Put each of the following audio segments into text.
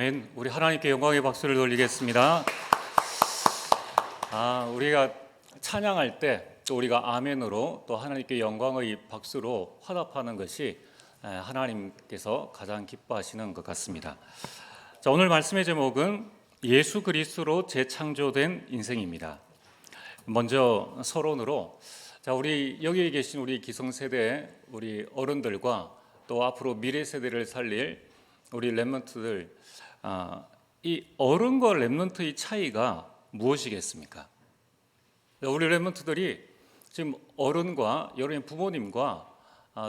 아멘. 우리 하나님께 영광의 박수를 돌리겠습니다. 우리가 찬양할 때 또 우리가 아멘으로 또 하나님께 영광의 박수로 화답하는 것이 하나님께서 가장 기뻐하시는 것 같습니다. 자, 오늘 말씀의 제목은 예수 그리스도로 재창조된 인생입니다. 먼저 서론으로 우리 여기 계신 우리 기성세대 우리 어른들과 또 앞으로 미래 세대를 살릴 우리 렘넌트들, 이 어른과 렘넌트의 차이가 무엇이겠습니까? 우리 렘넌트들이 지금 어른과 여러분 부모님과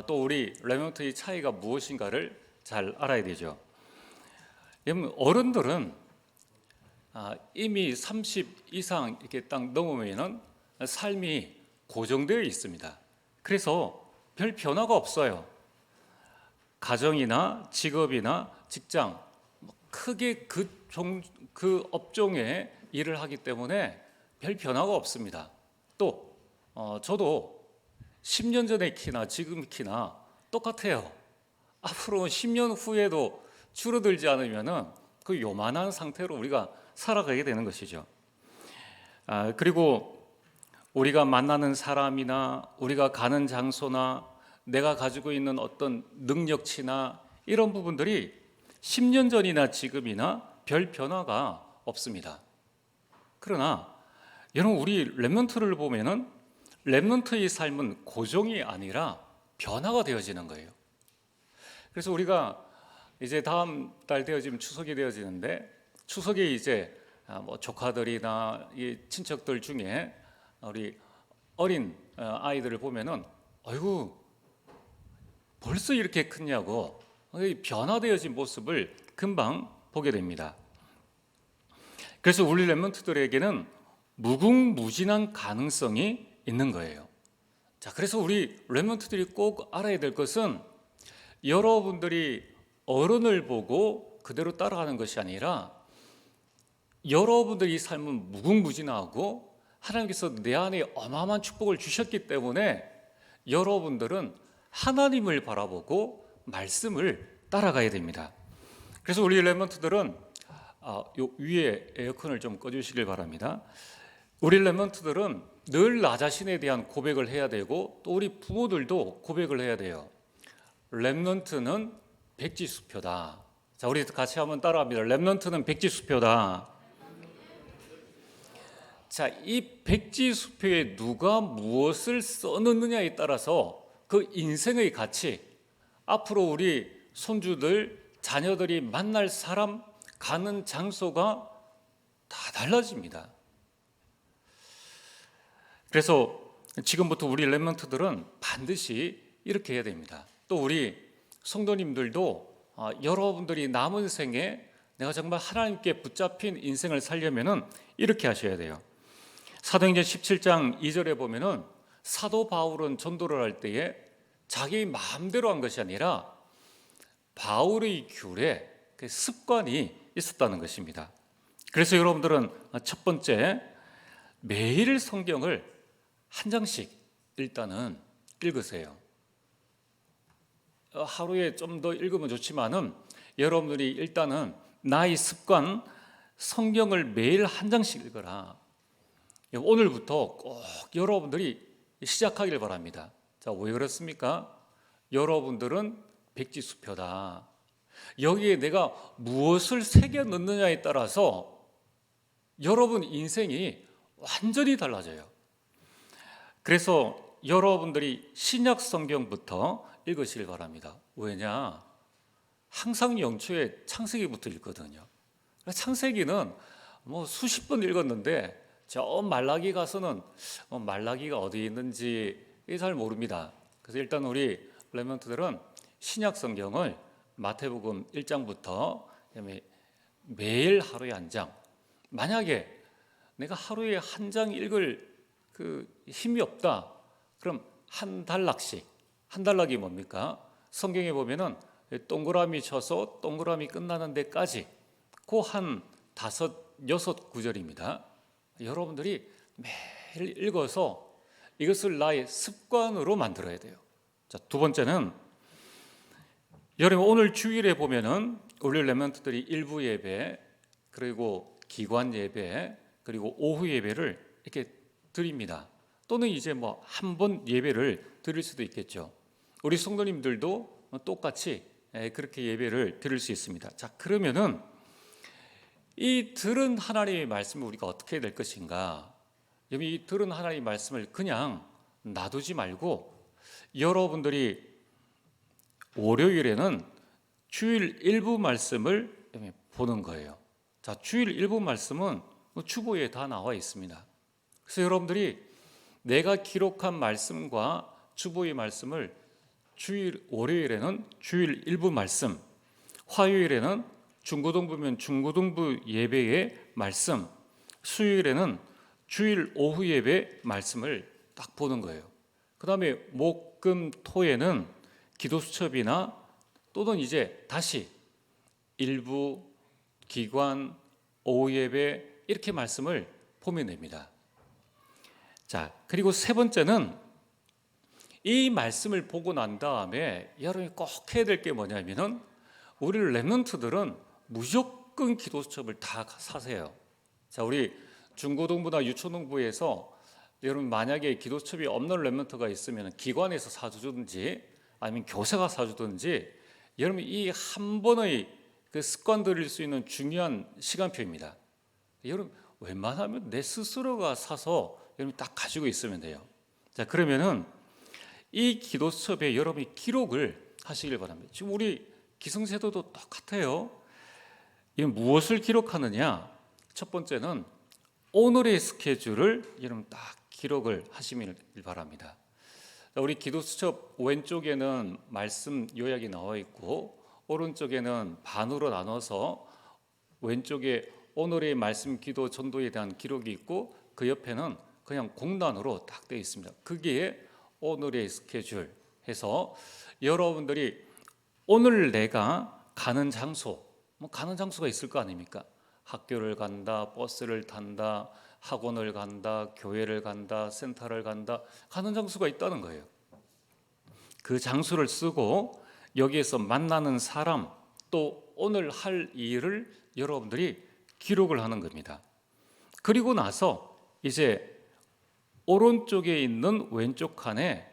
또 우리 렘넌트의 차이가 무엇인가를 잘 알아야 되죠. 어른들은 이미 30 이상 이렇게 딱 넘으면은 삶이 고정되어 있습니다. 그래서 별 변화가 없어요. 가정이나 직업이나 직장 크게 그 업종에 일을 하기 때문에 별 변화가 없습니다. 또 저도 10년 전의 키나 지금 키나 똑같아요. 앞으로 10년 후에도 줄어들지 않으면은 그 요만한 상태로 우리가 살아가게 되는 것이죠. 그리고 우리가 만나는 사람이나 우리가 가는 장소나 내가 가지고 있는 어떤 능력치나 이런 부분들이 10년 전이나 지금이나 별 변화가 없습니다. 그러나 여러분, 우리 렘넌트를 보면은 렘넌트의 삶은 고정이 아니라 변화가 되어지는 거예요. 그래서 우리가 이제 다음 달 되어지면 추석이 되어지는데, 추석에 이제 조카들이나 이 친척들 중에 우리 어린 아이들을 보면은 아이고 벌써 이렇게 컸냐고 변화되어진 모습을 금방 보게 됩니다. 그래서 우리 렘넌트들에게는 무궁무진한 가능성이 있는 거예요. 자, 그래서 우리 렘넌트들이 꼭 알아야 될 것은 여러분들이 어른을 보고 그대로 따라가는 것이 아니라 여러분들이 삶은 무궁무진하고 하나님께서 내 안에 어마어마한 축복을 주셨기 때문에 여러분들은 하나님을 바라보고 말씀을 따라가야 됩니다. 그래서 우리 렘넌트들은 요 위에 에어컨을 좀 꺼주시길 바랍니다. 우리 렘넌트들은 늘 나 자신에 대한 고백을 해야 되고 또 우리 부모들도 고백을 해야 돼요. 렘넌트는 백지수표다. 자, 우리 같이 한번 따라합니다. 렘넌트는 백지수표다. 자, 이 백지수표에 누가 무엇을 써넣느냐에 따라서 그 인생의 가치, 앞으로 우리 손주들, 자녀들이 만날 사람, 가는 장소가 다 달라집니다. 그래서 지금부터 우리 렘넌트들은 반드시 이렇게 해야 됩니다. 또 우리 성도님들도 여러분들이 남은 생에 내가 정말 하나님께 붙잡힌 인생을 살려면은 이렇게 하셔야 돼요. 사도행전 17장 2절에 보면은 사도 바울은 전도를 할 때에 자기 마음대로 한 것이 아니라 바울의 귤에 그 습관이 있었다는 것입니다. 그래서 여러분들은 첫 번째, 매일 성경을 한 장씩 일단은 읽으세요. 하루에 좀 더 읽으면 좋지만은 여러분들이 일단은 나의 습관, 성경을 매일 한 장씩 읽어라. 오늘부터 꼭 여러분들이 시작하길 바랍니다. 자, 왜 그렇습니까? 여러분들은 백지수표다. 여기에 내가 무엇을 새겨 넣느냐에 따라서 여러분 인생이 완전히 달라져요. 그래서 여러분들이 신약 성경부터 읽으시길 바랍니다. 왜냐? 항상 영초에 창세기부터 읽거든요. 창세기는 수십 번 읽었는데 저 말라기 가서는 말라기가 어디 있는지 잘 모릅니다. 그래서 일단 우리 렘넌트들은 신약 성경을 마태복음 1장부터 매일 하루에 한 장. 만약에 내가 하루에 한 장 읽을 그 힘이 없다, 그럼 한 단락씩. 한 단락이 뭡니까? 성경에 보면은 동그라미 쳐서 동그라미 끝나는 데까지 그 한 5, 6 구절입니다. 여러분들이 매일 읽어서 이것을 나의 습관으로 만들어야 돼요. 자, 두 번째는 여러분 오늘 주일에 보면은 우리 렘넌트들이 일부 예배, 그리고 기관 예배, 그리고 오후 예배를 이렇게 드립니다. 또는 이제 뭐 한 번 예배를 드릴 수도 있겠죠. 우리 성도님들도 똑같이 그렇게 예배를 드릴 수 있습니다. 자, 그러면은 이 들은 하나님의 말씀을 우리가 어떻게 해야 될 것인가? 이 들은 하나님의 말씀을 그냥 놔두지 말고 여러분들이 월요일에는 주일 일부 말씀을 보는 거예요. 자, 주일 일부 말씀은 주보에 다 나와 있습니다. 그래서 여러분들이 내가 기록한 말씀과 주보의 말씀을 월요일에는 주일 일부 말씀, 화요일에는 중고등부면 중고등부 예배의 말씀, 수요일에는 주일 오후 예배 말씀을 딱 보는 거예요. 그 다음에 목, 금, 토에는 기도 수첩이나 또는 이제 다시 일부, 기관, 오후 예배 이렇게 말씀을 보면 됩니다. 자, 그리고 세 번째는 이 말씀을 보고 난 다음에 여러분이 꼭 해야 될 게 뭐냐면은 우리 렘넌트들은 무조건 기도 수첩을 다 사세요. 자, 우리 중고등부나 유초등부에서 여러분 만약에 기도 수첩이 없는 렘넌트가 있으면 기관에서 사주든지 아니면 교사가 사주든지 여러분 이 한 번의 그 습관 들일 수 있는 중요한 시간표입니다. 여러분 웬만하면 내 스스로가 사서 여러분 딱 가지고 있으면 돼요. 자, 그러면은 이 기도 수첩에 여러분이 기록을 하시길 바랍니다. 지금 우리 기성세도도 똑같아요. 이건 무엇을 기록하느냐? 첫 번째는 오늘의 스케줄을 여러분 딱 기록을 하시길 바랍니다. 우리 기도 수첩 왼쪽에는 말씀 요약이 나와 있고 오른쪽에는 반으로 나눠서 왼쪽에 오늘의 말씀 기도 전도에 대한 기록이 있고 그 옆에는 그냥 공단으로 딱 되어 있습니다. 그게 오늘의 스케줄 해서 여러분들이 오늘 내가 가는 장소, 가는 장소가 있을 거 아닙니까? 학교를 간다, 버스를 탄다, 학원을 간다, 교회를 간다, 센터를 간다, 가는 장소가 있다는 거예요. 그 장소를 쓰고 여기에서 만나는 사람, 또 오늘 할 일을 여러분들이 기록을 하는 겁니다. 그리고 나서 이제 오른쪽에 있는 왼쪽 칸에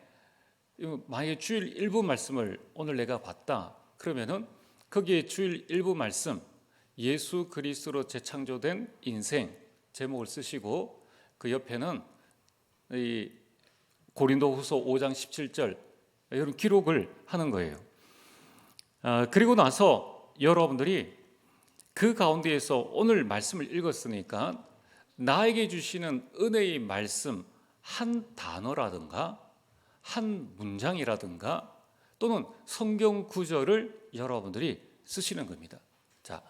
만약에 주일 일부 말씀을 오늘 내가 봤다 그러면은 거기에 주일 일부 말씀 예수 그리스도로 재창조된 인생 제목을 쓰시고 그 옆에는 이 고린도후서 5장 17절 이런 기록을 하는 거예요. 그리고 나서 여러분들이 그 가운데에서 오늘 말씀을 읽었으니까 나에게 주시는 은혜의 말씀 한 단어라든가 한 문장이라든가 또는 성경 구절을 여러분들이 쓰시는 겁니다. 자,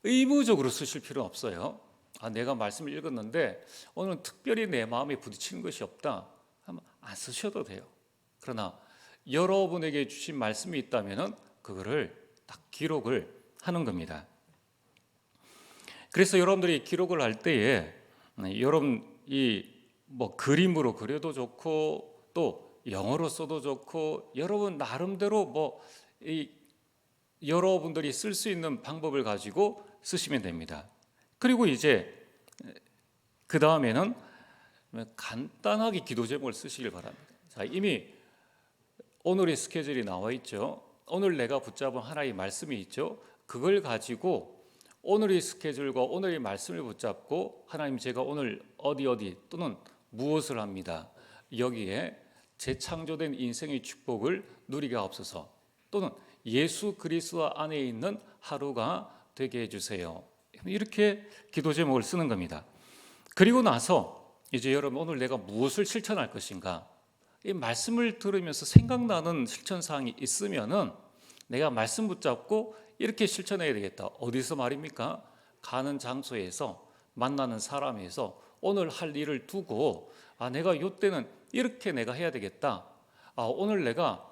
의무적으로 쓰실 필요는 없어요. 내가 말씀을 읽었는데 오늘은 특별히 내 마음에 부딪히는 것이 없다 하면 안 쓰셔도 돼요. 그러나 여러분에게 주신 말씀이 있다면 그거를 딱 기록을 하는 겁니다. 그래서 여러분들이 기록을 할 때에 여러분 뭐 그림으로 그려도 좋고 또 영어로 써도 좋고 여러분 나름대로 여러분들이 쓸 수 있는 방법을 가지고 쓰시면 됩니다. 그리고 이제 그 다음에는 간단하게 기도 제목을 쓰시길 바랍니다. 자, 이미 오늘의 스케줄이 나와 있죠. 오늘 내가 붙잡은 하나의 말씀이 있죠. 그걸 가지고 오늘의 스케줄과 오늘의 말씀을 붙잡고 하나님 제가 오늘 어디 또는 무엇을 합니다. 여기에 재창조된 인생의 축복을 누리게 하옵소서 또는 예수 그리스도 안에 있는 하루가 되게 해주세요. 이렇게 기도 제목을 쓰는 겁니다. 그리고 나서 이제 여러분 오늘 내가 무엇을 실천할 것인가 이 말씀을 들으면서 생각나는 실천사항이 있으면은 내가 말씀 붙잡고 이렇게 실천해야 되겠다. 어디서 말입니까? 가는 장소에서 만나는 사람에서 오늘 할 일을 두고 내가 이때는 이렇게 내가 해야 되겠다. 오늘 내가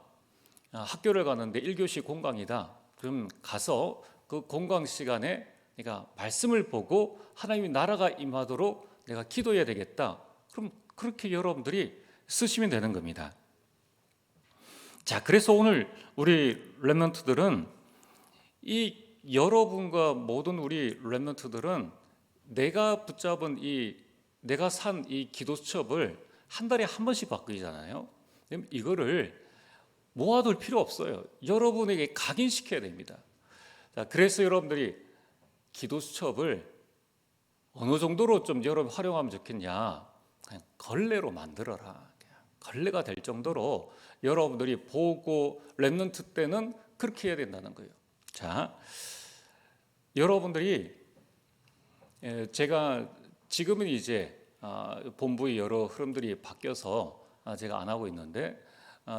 학교를 가는데 1교시 공강이다. 그럼 가서 그 공강 시간에 내가 말씀을 보고 하나님의 나라가 임하도록 내가 기도해야 되겠다. 그럼 그렇게 여러분들이 쓰시면 되는 겁니다. 자, 그래서 오늘 우리 렘넌트들은 이 여러분과 모든 우리 렘넌트들은 내가 붙잡은 내가 산 이 기도수첩을 한 달에 한 번씩 바꾸잖아요. 그럼 이거를 모아둘 필요 없어요. 여러분에게 각인시켜야 됩니다. 자, 그래서 여러분들이 기도수첩을 어느 정도로 좀 여러분 활용하면 좋겠냐? 그냥 걸레로 만들어라. 그냥 걸레가 될 정도로 여러분들이 보고 렘넌트 때는 그렇게 해야 된다는 거예요. 자, 여러분들이 제가 지금은 이제 본부의 여러 흐름들이 바뀌어서 제가 안 하고 있는데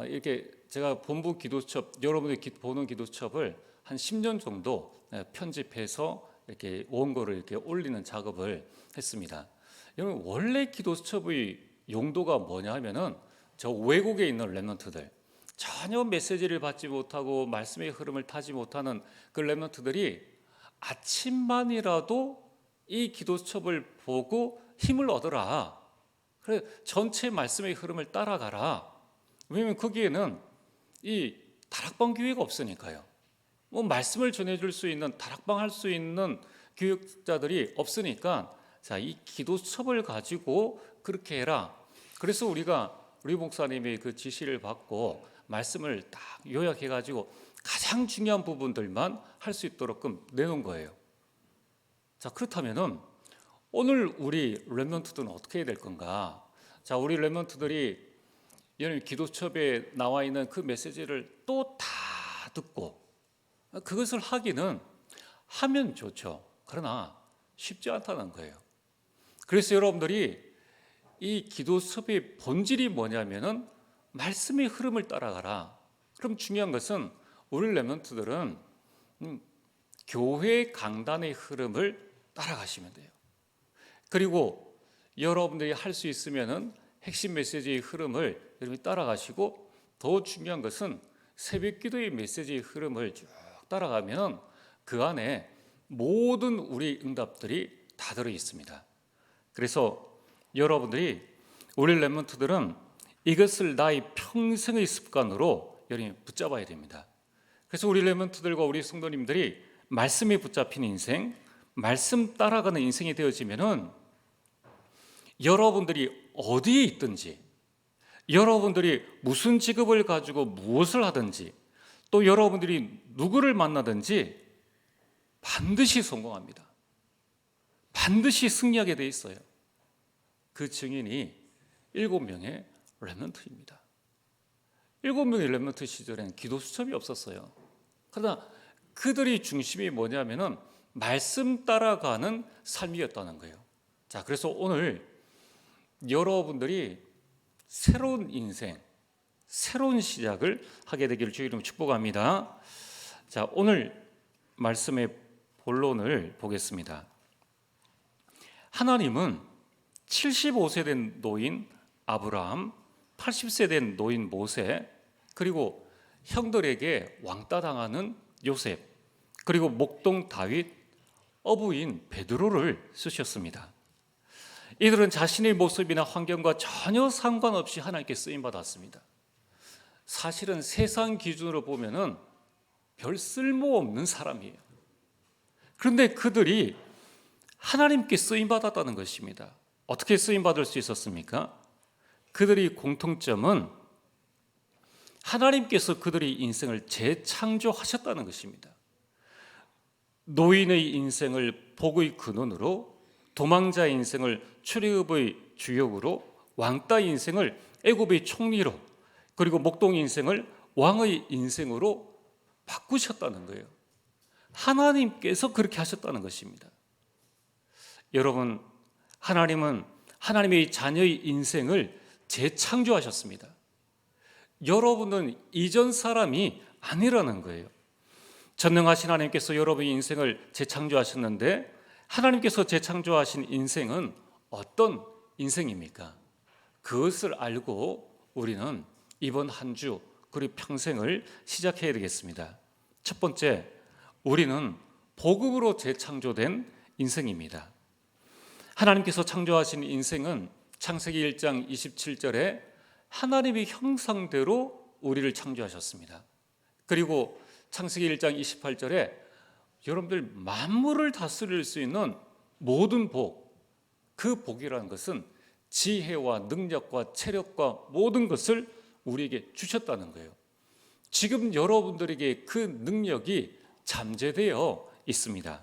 이렇게 제가 본부 기도첩 여러분들이 보는 기도첩을 한 10년 정도 편집해서 이렇게 원고를 이렇게 올리는 작업을 했습니다. 여러분 원래 기도수첩의 용도가 뭐냐 하면은 저 외국에 있는 렘넌트들 전혀 메시지를 받지 못하고 말씀의 흐름을 타지 못하는 그 렘넌트들이 아침만이라도 이 기도수첩을 보고 힘을 얻어라. 그래 전체 말씀의 흐름을 따라가라. 왜냐하면 거기에는 이 다락방 교회가 없으니까요. 뭐 말씀을 전해줄 수 있는 다락방 할 수 있는 교육자들이 없으니까 자, 이 기도수첩을 가지고 그렇게 해라. 그래서 우리 목사님의 그 지시를 받고 말씀을 딱 요약해 가지고 가장 중요한 부분들만 할 수 있도록 내놓은 거예요. 자, 그렇다면은 오늘 우리 렘넌트들은 어떻게 해야 될 건가? 자, 우리 렘넌트들이 여러분 기도첩에 나와 있는 그 메시지를 또 다 듣고 그것을 하면 좋죠. 그러나 쉽지 않다는 거예요. 그래서 여러분들이 이 기도수첩의 본질이 뭐냐면은 말씀의 흐름을 따라가라. 그럼 중요한 것은 우리 렘넌트들은 교회 강단의 흐름을 따라가시면 돼요. 그리고 여러분들이 할 수 있으면은 핵심 메시지의 흐름을 여러분이 따라가시고 더 중요한 것은 새벽 기도의 메시지의 흐름을 쭉 따라가면 그 안에 모든 우리 응답들이 다 들어 있습니다. 그래서 여러분들이 우리 렘넌트들은 이것을 나의 평생의 습관으로 여러분이 붙잡아야 됩니다. 그래서 우리 렘넌트들과 우리 성도님들이 말씀에 붙잡힌 인생, 말씀 따라가는 인생이 되어지면은 여러분들이 어디에 있든지, 여러분들이 무슨 직업을 가지고 무엇을 하든지, 또 여러분들이 누구를 만나든지 반드시 성공합니다. 반드시 승리하게 돼 있어요. 그 증인이 7명의 렘넌트입니다. 7명의 렘넌트 시절에는 기도수첩이 없었어요. 그러나 그들의 중심이 뭐냐면은 말씀 따라가는 삶이었다는 거예요. 자, 그래서 오늘 여러분들이 새로운 인생, 새로운 시작을 하게 되기를 주의 이름으로 축복합니다. 자, 오늘 말씀의 본론을 보겠습니다. 하나님은 75세 된 노인 아브라함, 80세 된 노인 모세, 그리고 형들에게 왕따 당하는 요셉, 그리고 목동 다윗, 어부인 베드로를 쓰셨습니다. 이들은 자신의 모습이나 환경과 전혀 상관없이 하나님께 쓰임 받았습니다. 사실은 세상 기준으로 보면은 별 쓸모없는 사람이에요. 그런데 그들이 하나님께 쓰임 받았다는 것입니다. 어떻게 쓰임 받을 수 있었습니까? 그들의 공통점은 하나님께서 그들의 인생을 재창조하셨다는 것입니다. 노인의 인생을 복의 근원으로, 도망자 인생을 출애굽의 주역으로, 왕따 인생을 애굽의 총리로, 그리고 목동 인생을 왕의 인생으로 바꾸셨다는 거예요. 하나님께서 그렇게 하셨다는 것입니다. 여러분, 하나님은 하나님의 자녀의 인생을 재창조하셨습니다. 여러분은 이전 사람이 아니라는 거예요. 전능하신 하나님께서 여러분의 인생을 재창조하셨는데 하나님께서 재창조하신 인생은 어떤 인생입니까? 그것을 알고 우리는 이번 한 주 그리고 평생을 시작해야 되겠습니다. 첫 번째, 우리는 복음으로 재창조된 인생입니다. 하나님께서 창조하신 인생은 창세기 1장 27절에 하나님의 형상대로 우리를 창조하셨습니다. 그리고 창세기 1장 28절에 여러분들 만물을 다스릴 수 있는 모든 복, 그 복이라는 것은 지혜와 능력과 체력과 모든 것을 우리에게 주셨다는 거예요. 지금 여러분들에게 그 능력이 잠재되어 있습니다.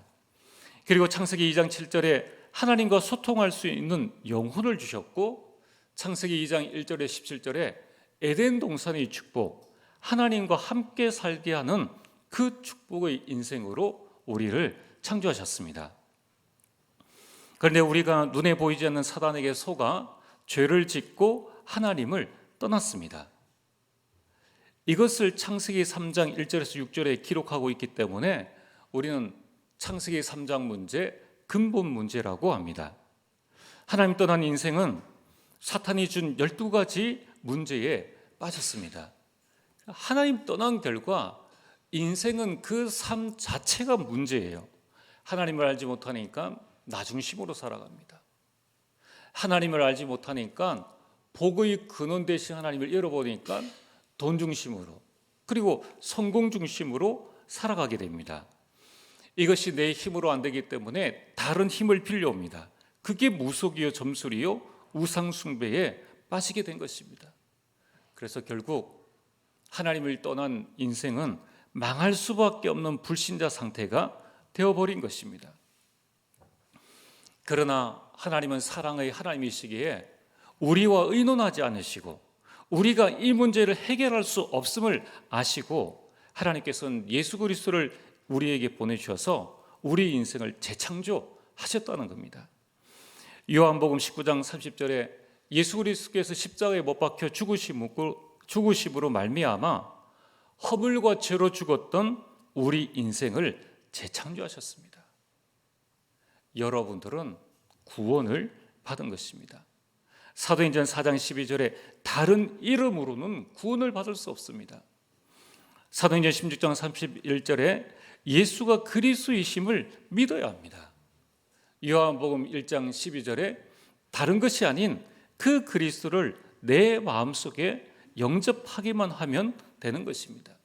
그리고 창세기 2장 7절에 하나님과 소통할 수 있는 영혼을 주셨고, 창세기 2장 1절에 17절에 에덴 동산의 축복, 하나님과 함께 살게 하는 그 축복의 인생으로 우리를 창조하셨습니다. 그런데 우리가 눈에 보이지 않는 사단에게 속아 죄를 짓고 하나님을 떠났습니다. 이것을 창세기 3장 1절에서 6절에 기록하고 있기 때문에 우리는 창세기 3장 문제, 근본 문제라고 합니다. 하나님 떠난 인생은 사탄이 준 12가지 문제에 빠졌습니다. 하나님 떠난 결과 인생은 그 삶 자체가 문제예요. 하나님을 알지 못하니까 나 중심으로 살아갑니다. 하나님을 알지 못하니까 복의 근원 대신 하나님을 잃어버리니까 돈 중심으로, 그리고 성공 중심으로 살아가게 됩니다. 이것이 내 힘으로 안 되기 때문에 다른 힘을 빌려옵니다. 그게 무속이요 점술이요 우상 숭배에 빠지게 된 것입니다. 그래서 결국 하나님을 떠난 인생은 망할 수밖에 없는 불신자 상태가 되어버린 것입니다. 그러나 하나님은 사랑의 하나님이시기에 우리와 의논하지 않으시고 우리가 이 문제를 해결할 수 없음을 아시고 하나님께서는 예수 그리스도를 우리에게 보내주셔서 우리 인생을 재창조하셨다는 겁니다. 요한복음 19장 30절에 예수 그리스도께서 십자가에 못 박혀 죽으심으로 말미암아 허물과 죄로 죽었던 우리 인생을 재창조하셨습니다. 여러분들은 구원을 받은 것입니다. 사도행전 4장 12절에 다른 이름으로는 구원을 받을 수 없습니다. 사도행전 16장 31절에 예수가 그리스도이심을 믿어야 합니다. 요한복음 1장 12절에 다른 것이 아닌 그 그리스도를 내 마음속에 영접하기만 하면 되는 것입니다.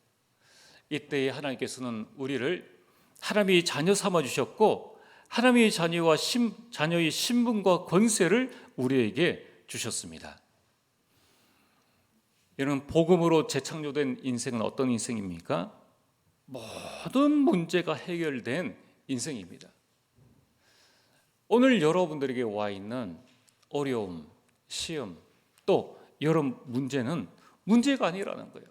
이때에 하나님께서는 우리를 하나님의 자녀 삼아 주셨고 하나님의 자녀의 신분과 권세를 우리에게 주셨습니다. 여러분, 복음으로 재창조된 인생은 어떤 인생입니까? 모든 문제가 해결된 인생입니다. 오늘 여러분들에게 와 있는 어려움, 시험, 또 여러 문제는 문제가 아니라는 거예요.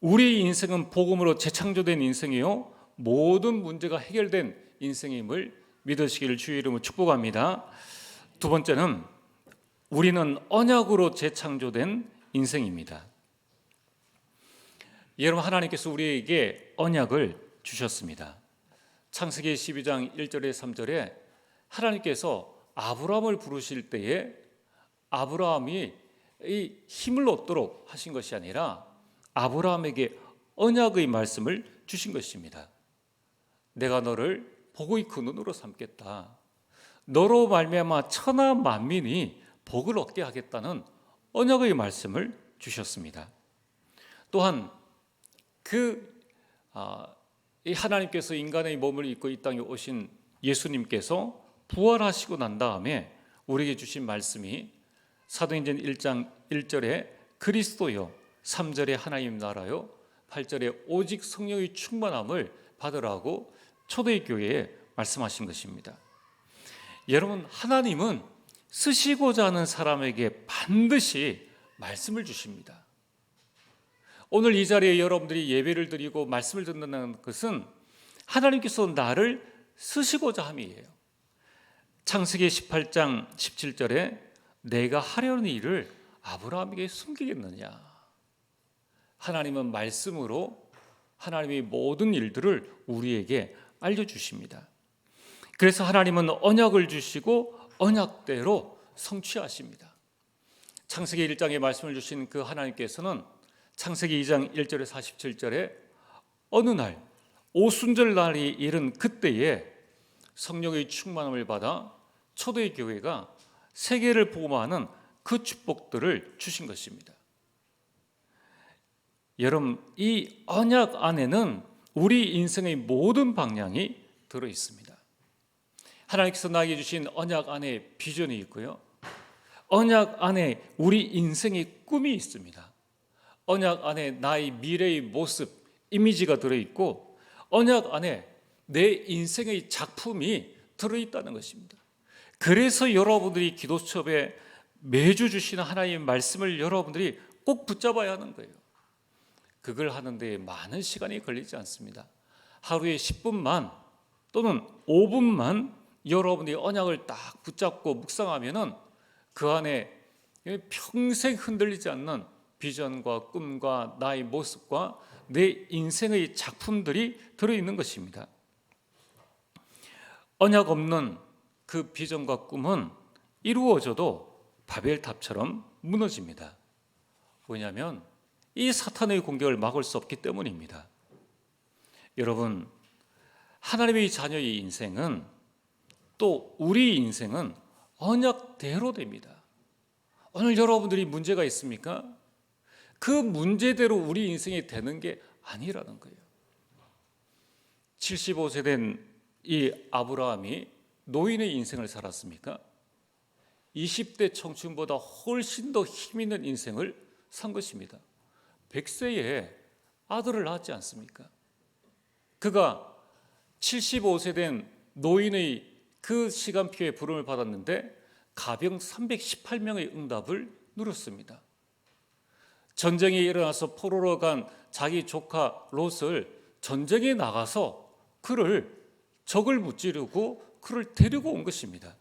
우리의 인생은 복음으로 재창조된 인생이요 모든 문제가 해결된 인생임을 믿으시기를 주의 이름으로 축복합니다. 두 번째는 우리는 언약으로 재창조된 인생입니다. 여러분, 하나님께서 우리에게 언약을 주셨습니다. 창세기 12장 1절에 3절에 하나님께서 아브라함을 부르실 때에 아브라함이 이 힘을 얻도록 하신 것이 아니라 아브라함에게 언약의 말씀을 주신 것입니다. 내가 너를 복의 근원으로 삼겠다. 너로 말미암아 천하 만민이 복을 얻게 하겠다는 언약의 말씀을 주셨습니다. 또한 이 하나님께서 인간의 몸을 입고 이 땅에 오신 예수님께서 부활하시고 난 다음에 우리에게 주신 말씀이 사도행전 1장 1절에 그리스도요, 3절에 하나님 나라요, 8절에 오직 성령의 충만함을 받으라고 초대교회에 말씀하신 것입니다. 여러분, 하나님은 쓰시고자 하는 사람에게 반드시 말씀을 주십니다. 오늘 이 자리에 여러분들이 예배를 드리고 말씀을 듣는다는 것은 하나님께서 나를 쓰시고자 함이에요. 창세기 18장 17절에 내가 하려는 일을 아브라함에게 숨기겠느냐. 하나님은 말씀으로 하나님의 모든 일들을 우리에게 알려주십니다. 그래서 하나님은 언약을 주시고 언약대로 성취하십니다. 창세기 1장에 말씀을 주신 그 하나님께서는 창세기 2장 1절에 47절에 어느 날 오순절 날이 이른 그때에 성령의 충만함을 받아 초대교회가 세계를 복음화하는 그 축복들을 주신 것입니다. 여러분, 이 언약 안에는 우리 인생의 모든 방향이 들어 있습니다. 하나님께서 나에게 주신 언약 안에 비전이 있고요, 언약 안에 우리 인생의 꿈이 있습니다. 언약 안에 나의 미래의 모습, 이미지가 들어있고, 언약 안에 내 인생의 작품이 들어있다는 것입니다. 그래서 여러분들이 기도 수업에 매주 주시는 하나님의 말씀을 여러분들이 꼭 붙잡아야 하는 거예요. 그걸 하는데 많은 시간이 걸리지 않습니다. 하루에 10분만 또는 5분만 여러분이 언약을 딱 붙잡고 묵상하면은 그 안에 평생 흔들리지 않는 비전과 꿈과 나의 모습과 내 인생의 작품들이 들어있는 것입니다. 언약 없는 그 비전과 꿈은 이루어져도 바벨탑처럼 무너집니다. 왜냐하면 이 사탄의 공격을 막을 수 없기 때문입니다. 여러분, 하나님의 자녀의 인생은, 또 우리 인생은 언약대로 됩니다. 오늘 여러분들이 문제가 있습니까? 그 문제대로 우리 인생이 되는 게 아니라는 거예요. 75세 된 이 아브라함이 노인의 인생을 살았습니까? 20대 청춘보다 훨씬 더 힘 있는 인생을 산 것입니다. 100세에 아들을 낳았지 않습니까? 그가 75세 된 노인의 그 시간표에 부름을 받았는데 가병 318명의 응답을 누렸습니다. 전쟁이 일어나서 포로로 간 자기 조카 롯을 전쟁에 나가서 그를 적을 무찌르고 그를 데리고 온 것입니다.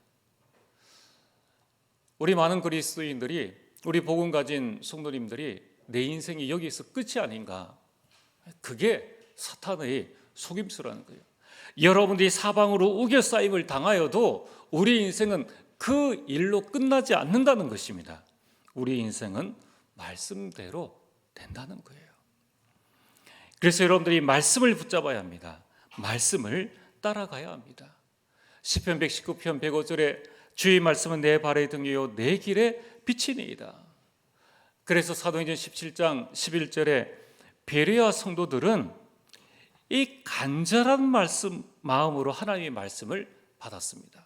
우리 많은 그리스도인들이, 우리 복음 가진 성도님들이 내 인생이 여기서 끝이 아닌가, 그게 사탄의 속임수라는 거예요. 여러분들이 사방으로 우겨싸임을 당하여도 우리 인생은 그 일로 끝나지 않는다는 것입니다. 우리 인생은 말씀대로 된다는 거예요. 그래서 여러분들이 말씀을 붙잡아야 합니다. 말씀을 따라가야 합니다. 시편 119편 105절에 주의 말씀은 내 발의 등이요 내 길에 비치니이다. 그래서 사도행전 17장 11절에 베레아 성도들은 이 간절한 마음으로 하나님의 말씀을 받았습니다.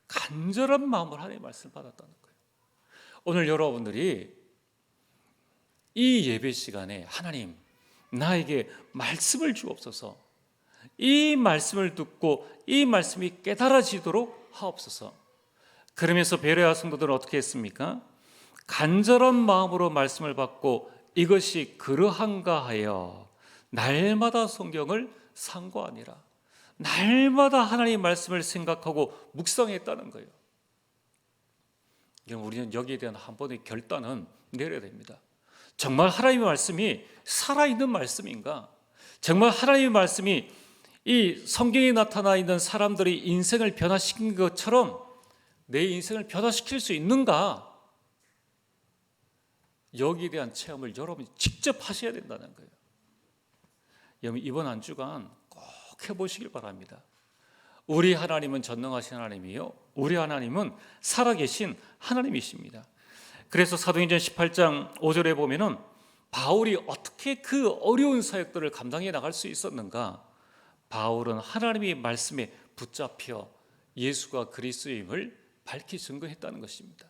간절한 마음으로 하나님의 말씀을 받았다는 거예요. 오늘 여러분들이 이 예배 시간에 하나님, 나에게 말씀을 주옵소서, 이 말씀을 듣고 이 말씀이 깨달아지도록 하옵소서. 그러면서 베레아 성도들은 어떻게 했습니까? 간절한 마음으로 말씀을 받고 이것이 그러한가 하여 날마다 성경을 상고하니라. 날마다 하나님의 말씀을 생각하고 묵상했다는 거예요. 우리는 여기에 대한 한 번의 결단은 내려야 됩니다. 정말 하나님의 말씀이 살아있는 말씀인가? 정말 하나님의 말씀이 이 성경에 나타나 있는 사람들의 인생을 변화시킨 것처럼 내 인생을 변화시킬 수 있는가? 여기에 대한 체험을 여러분이 직접 하셔야 된다는 거예요. 여러분, 이번 한 주간 꼭 해보시길 바랍니다. 우리 하나님은 전능하신 하나님이요, 우리 하나님은 살아계신 하나님이십니다. 그래서 사도행전 18장 5절에 보면은 바울이 어떻게 그 어려운 사역들을 감당해 나갈 수 있었는가? 바울은 하나님의 말씀에 붙잡혀 예수가 그리스도임을 밝히 증거했다는 것입니다.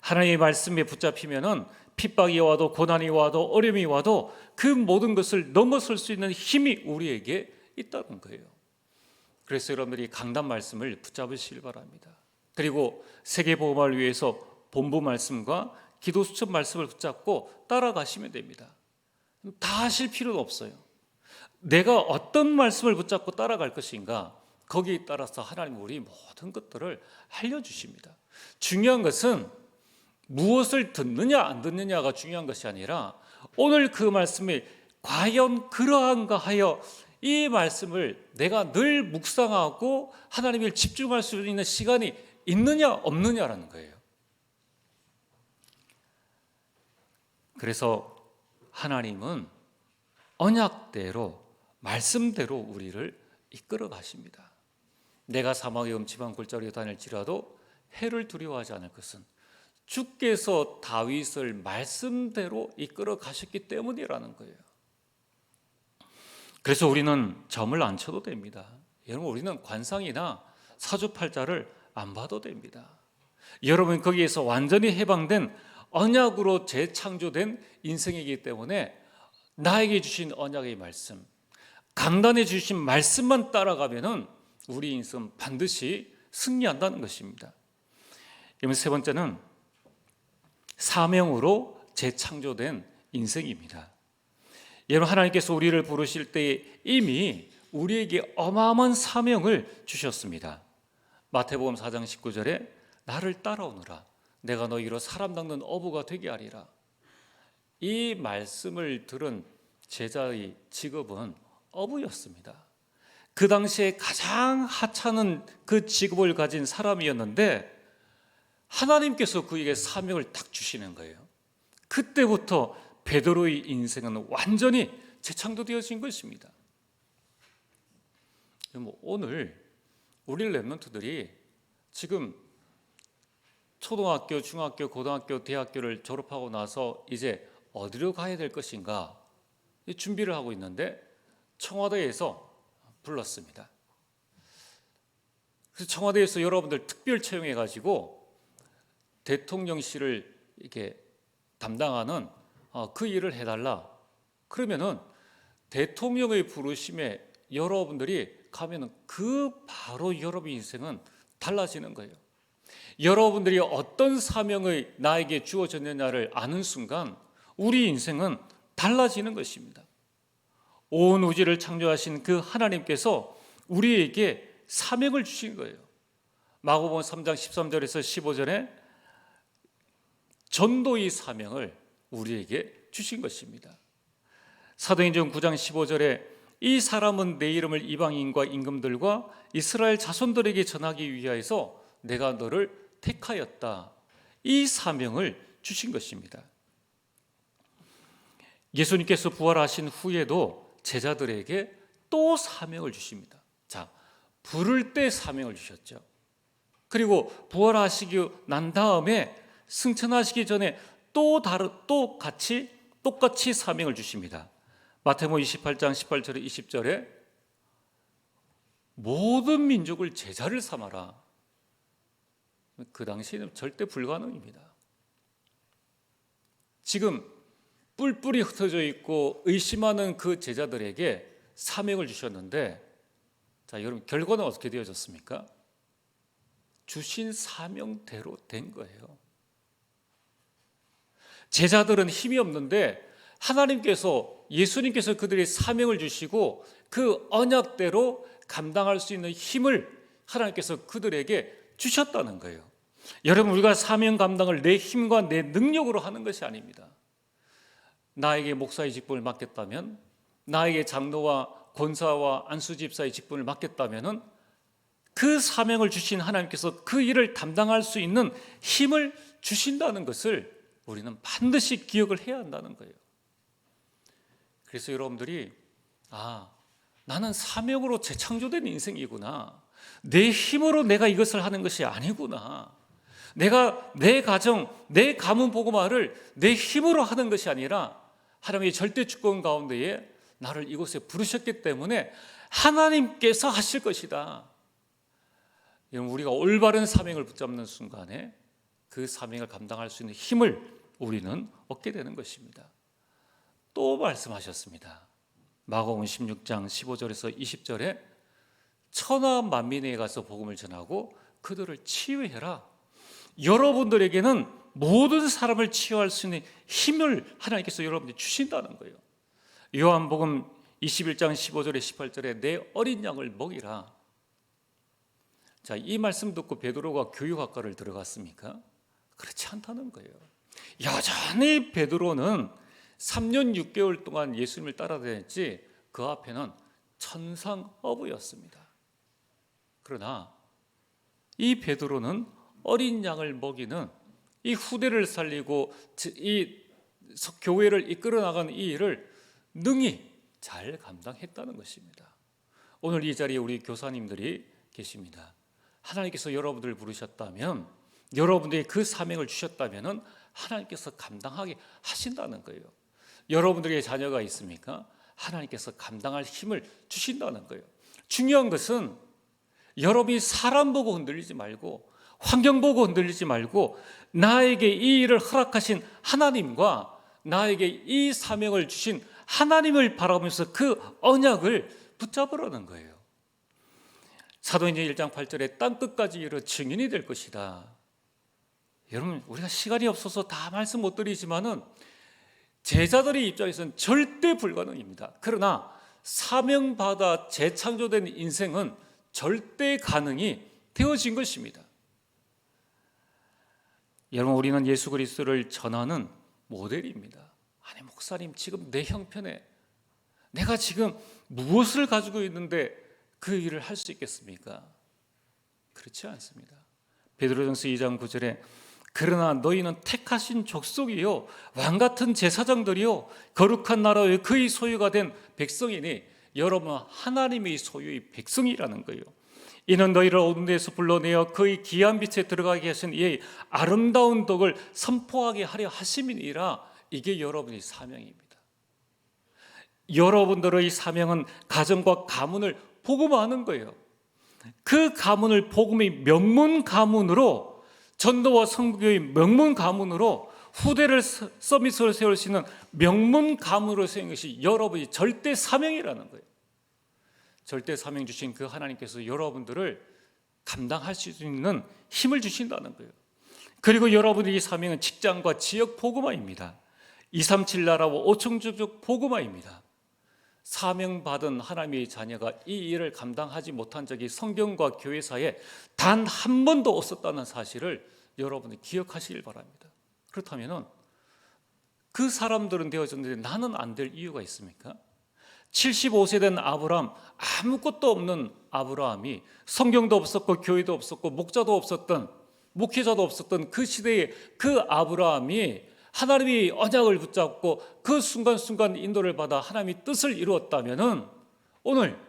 하나님의 말씀에 붙잡히면은 핍박이 와도 고난이 와도 어려움이 와도 그 모든 것을 넘어설 수 있는 힘이 우리에게 있다는 거예요. 그래서 여러분들이 강단 말씀을 붙잡으시길 바랍니다. 그리고 세계복음화를 위해서 본부 말씀과 기도 수첩 말씀을 붙잡고 따라가시면 됩니다. 다 하실 필요는 없어요. 내가 어떤 말씀을 붙잡고 따라갈 것인가, 거기에 따라서 하나님 우리 모든 것들을 알려주십니다. 중요한 것은 무엇을 듣느냐 안 듣느냐가 중요한 것이 아니라 오늘 그 말씀이 과연 그러한가 하여 이 말씀을 내가 늘 묵상하고 하나님을 집중할 수 있는 시간이 있느냐 없느냐라는 거예요. 그래서 하나님은 언약대로 말씀대로 우리를 이끌어 가십니다. 내가 사망의 음침한 골짜기에 다닐지라도 해를 두려워하지 않을 것은 주께서 다윗을 말씀대로 이끌어 가셨기 때문이라는 거예요. 그래서 우리는 점을 안 쳐도 됩니다. 여러분, 우리는 관상이나 사주팔자를 안 봐도 됩니다. 여러분, 거기에서 완전히 해방된 언약으로 재창조된 인생이기 때문에 나에게 주신 언약의 말씀, 강단해 주신 말씀만 따라가면은 우리 인생 반드시 승리한다는 것입니다. 그러면 세 번째는 사명으로 재창조된 인생입니다. 여러분, 하나님께서 우리를 부르실 때 이미 우리에게 어마어마한 사명을 주셨습니다. 마태복음 4장 19절에 나를 따라오너라, 내가 너희로 사람 닦는 어부가 되게 하리라. 이 말씀을 들은 제자의 직업은 어부였습니다. 그 당시에 가장 하찮은 그 직업을 가진 사람이었는데 하나님께서 그에게 사명을 딱 주시는 거예요. 그때부터 베드로의 인생은 완전히 재창조되어진 것입니다. 오늘 우리 렘넌트들이 지금 초등학교, 중학교, 고등학교, 대학교를 졸업하고 나서 이제 어디로 가야 될 것인가 준비를 하고 있는데 청와대에서 불렀습니다. 그래서 청와대에서 여러분들 특별 채용해 가지고 대통령실을 이렇게 담당하는 그 일을 해달라. 그러면은 대통령의 부르심에 여러분들이 가면은 그 바로 여러분의 인생은 달라지는 거예요. 여러분들이 어떤 사명이 나에게 주어졌느냐를 아는 순간 우리 인생은 달라지는 것입니다. 온 우주를 창조하신 그 하나님께서 우리에게 사명을 주신 거예요. 마가복음 3장 13절에서 15절에 전도의 사명을 우리에게 주신 것입니다. 사도행전 9장 15절에 이 사람은 내 이름을 이방인과 임금들과 이스라엘 자손들에게 전하기 위하여서 내가 너를 택하였다. 이 사명을 주신 것입니다. 예수님께서 부활하신 후에도 제자들에게 또 사명을 주십니다. 자, 부를 때 사명을 주셨죠. 그리고 부활하시기 난 다음에 승천하시기 전에 똑같이 사명을 주십니다. 마태복음 28장 18절에 20절에 모든 민족을 제자를 삼아라. 그 당시에는 절대 불가능입니다. 지금 뿔뿔이 흩어져 있고 의심하는 그 제자들에게 사명을 주셨는데, 자, 여러분, 결과는 어떻게 되어졌습니까? 주신 사명대로 된 거예요. 제자들은 힘이 없는데 하나님께서, 예수님께서 그들의 사명을 주시고 그 언약대로 감당할 수 있는 힘을 하나님께서 그들에게 주셨다는 거예요. 여러분, 우리가 사명 감당을 내 힘과 내 능력으로 하는 것이 아닙니다. 나에게 목사의 직분을 맡겼다면, 나에게 장로와 권사와 안수 집사의 직분을 맡겼다면 그 사명을 주신 하나님께서 그 일을 담당할 수 있는 힘을 주신다는 것을 우리는 반드시 기억을 해야 한다는 거예요. 그래서 여러분들이 나는 사명으로 재창조된 인생이구나, 내 힘으로 내가 이것을 하는 것이 아니구나, 내가 내 가정, 내 가문 복음화를 내 힘으로 하는 것이 아니라 하나님의 절대 주권 가운데에 나를 이곳에 부르셨기 때문에 하나님께서 하실 것이다. 우리가 올바른 사명을 붙잡는 순간에 그 사명을 감당할 수 있는 힘을 우리는 얻게 되는 것입니다. 또 말씀하셨습니다. 마가복음 16장 15절에서 20절에 천하 만민에 가서 복음을 전하고 그들을 치유해라. 여러분들에게는 모든 사람을 치유할 수 있는 힘을 하나님께서 여러분들이 주신다는 거예요. 요한복음 21장 15절에 18절에 내 어린 양을 먹이라. 자, 이 말씀 듣고 베드로가 교육학과를 들어갔습니까? 그렇지 않다는 거예요. 여전히 베드로는 3년 6개월 동안 예수님을 따라다녔지 그 앞에는 천상어부였습니다. 그러나 이 베드로는 어린 양을 먹이는 이 후대를 살리고 이 교회를 이끌어 나가는 이 일을 능히 잘 감당했다는 것입니다. 오늘 이 자리에 우리 교사님들이 계십니다. 하나님께서 여러분들을 부르셨다면, 여러분들이 그 사명을 주셨다면 하나님께서 감당하게 하신다는 거예요. 여러분들에게 자녀가 있습니까? 하나님께서 감당할 힘을 주신다는 거예요. 중요한 것은 여러분이 사람 보고 흔들리지 말고 환경 보고 흔들리지 말고 나에게 이 일을 허락하신 하나님과 나에게 이 사명을 주신 하나님을 바라보면서 그 언약을 붙잡으라는 거예요. 사도행전 1장 8절에 땅끝까지 이르러 증인이 될 것이다. 여러분, 우리가 시간이 없어서 다 말씀 못 드리지만은 제자들의 입장에서는 절대 불가능입니다. 그러나 사명받아 재창조된 인생은 절대 가능이 되어진 것입니다. 여러분, 우리는 예수 그리스도를 전하는 모델입니다. 아니, 목사님, 지금 내 형편에 내가 지금 무엇을 가지고 있는데 그 일을 할 수 있겠습니까? 그렇지 않습니다. 베드로전서 2장 9절에 그러나 너희는 택하신 족속이요 왕같은 제사장들이요 거룩한 나라의 그의 소유가 된 백성이니 여러분은 하나님의 소유의 백성이라는 거예요. 이는 너희를 어두운 데서 불러내어 그의 귀한 빛에 들어가게 하신 이의 아름다운 덕을 선포하게 하려 하심이니라. 이게 여러분의 사명입니다. 여러분들의 사명은 가정과 가문을 복음화하는 거예요. 그 가문을 복음의 명문 가문으로, 전도와 선교의 명문 가문으로, 후대를 서밋으로 세울 수 있는 명문 가문으로 세운 것이 여러분의 절대 사명이라는 거예요. 절대 사명 주신 그 하나님께서 여러분들을 감당할 수 있는 힘을 주신다는 거예요. 그리고 여러분의 이 사명은 직장과 지역 복음화입니다. 237 나라와 5천 족족 복음화입니다. 사명받은 하나님의 자녀가 이 일을 감당하지 못한 적이 성경과 교회사에 단 한 번도 없었다는 사실을 여러분이 기억하시길 바랍니다. 그렇다면 그 사람들은 되어졌는데 나는 안 될 이유가 있습니까? 75세 된 아브라함, 아무것도 없는 아브라함이 성경도 없었고 교회도 없었고 목자도 없었던, 목회자도 없었던 그 시대에 그 아브라함이 하나님이 언약을 붙잡고 그 순간순간 인도를 받아 하나님의 뜻을 이루었다면 오늘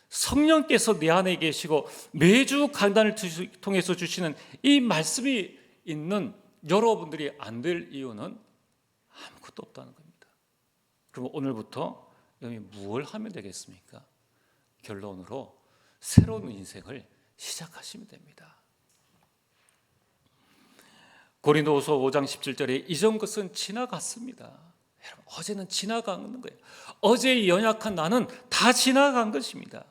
성령께서 내 안에 계시고 매주 강단을 통해서 주시는 이 말씀이 있는 여러분들이 안 될 이유는 아무것도 없다는 겁니다. 그럼 오늘부터 여기 무엇을 하면 되겠습니까? 결론으로 새로운 인생을 시작하시면 됩니다. 고린도후서 5장 17절에 이전 것은 지나갔습니다. 여러분, 어제는 지나간 거예요. 어제의 연약한 나는 다 지나간 것입니다.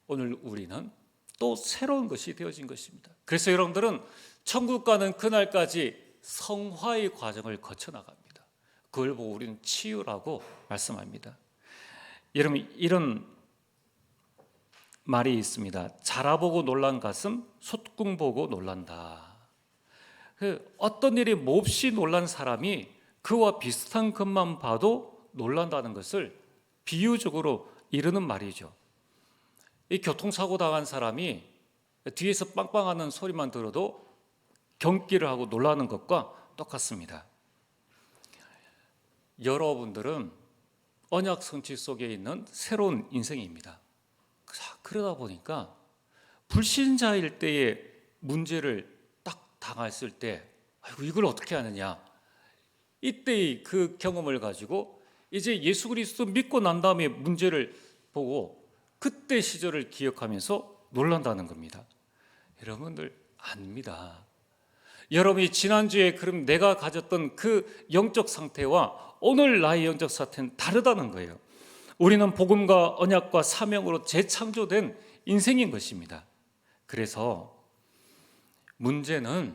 오늘 우리는 또 새로운 것이 되어진 것입니다. 그래서 여러분들은 천국 가는 그날까지 성화의 과정을 거쳐 나갑니다. 그걸 보고 우리는 치유라고 말씀합니다. 여러분, 이런 말이 있습니다. 자라보고 놀란 가슴, 솟궁 보고 놀란다. 어떤 일이 몹시 놀란 사람이 그와 비슷한 것만 봐도 놀란다는 것을 비유적으로 이르는 말이죠. 이 교통사고 당한 사람이 뒤에서 빵빵하는 소리만 들어도 경기를 하고 놀라는 것과 똑같습니다. 여러분들은 언약 성취 속에 있는 새로운 인생입니다. 그러다 보니까 불신자일 때의 문제를 딱 당했을 때 아이고 이걸 어떻게 하느냐, 이때의 그 경험을 가지고 이제 예수 그리스도 믿고 난 다음에 문제를 보고 그때 시절을 기억하면서 놀란다는 겁니다. 여러분들 압니다. 여러분이 지난주에 그럼 내가 가졌던 그 영적 상태와 오늘 나의 영적 상태는 다르다는 거예요. 우리는 복음과 언약과 사명으로 재창조된 인생인 것입니다. 그래서 문제는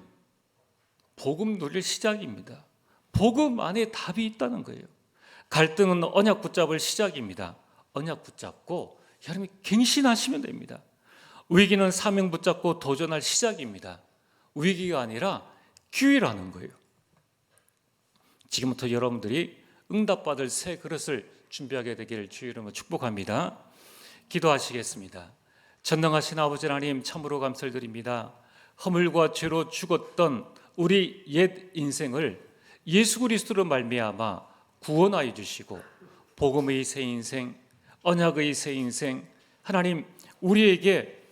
복음 누릴 시작입니다. 복음 안에 답이 있다는 거예요. 갈등은 언약 붙잡을 시작입니다. 언약 붙잡고 여러분이 갱신하시면 됩니다. 위기는 사명 붙잡고 도전할 시작입니다. 위기가 아니라 기회라는 거예요. 지금부터 여러분들이 응답받을 새 그릇을 준비하게 되기를 주의 이름으로 축복합니다. 기도하시겠습니다. 전능하신 아버지 하나님, 참으로 감사를 드립니다. 허물과 죄로 죽었던 우리 옛 인생을 예수 그리스도로 말미암아 구원하여 주시고 복음의 새 인생, 언약의 새 인생, 하나님 우리에게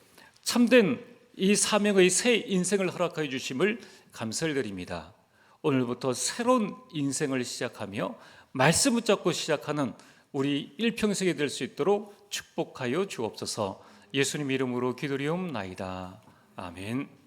참된 이 사명의 새 인생을 허락하여 주심을 감사를 드립니다. 오늘부터 새로운 인생을 시작하며 말씀 붙잡고 시작하는 우리 일평생이 될 수 있도록 축복하여 주옵소서. 예수님 이름으로 기도리옵나이다. 아멘.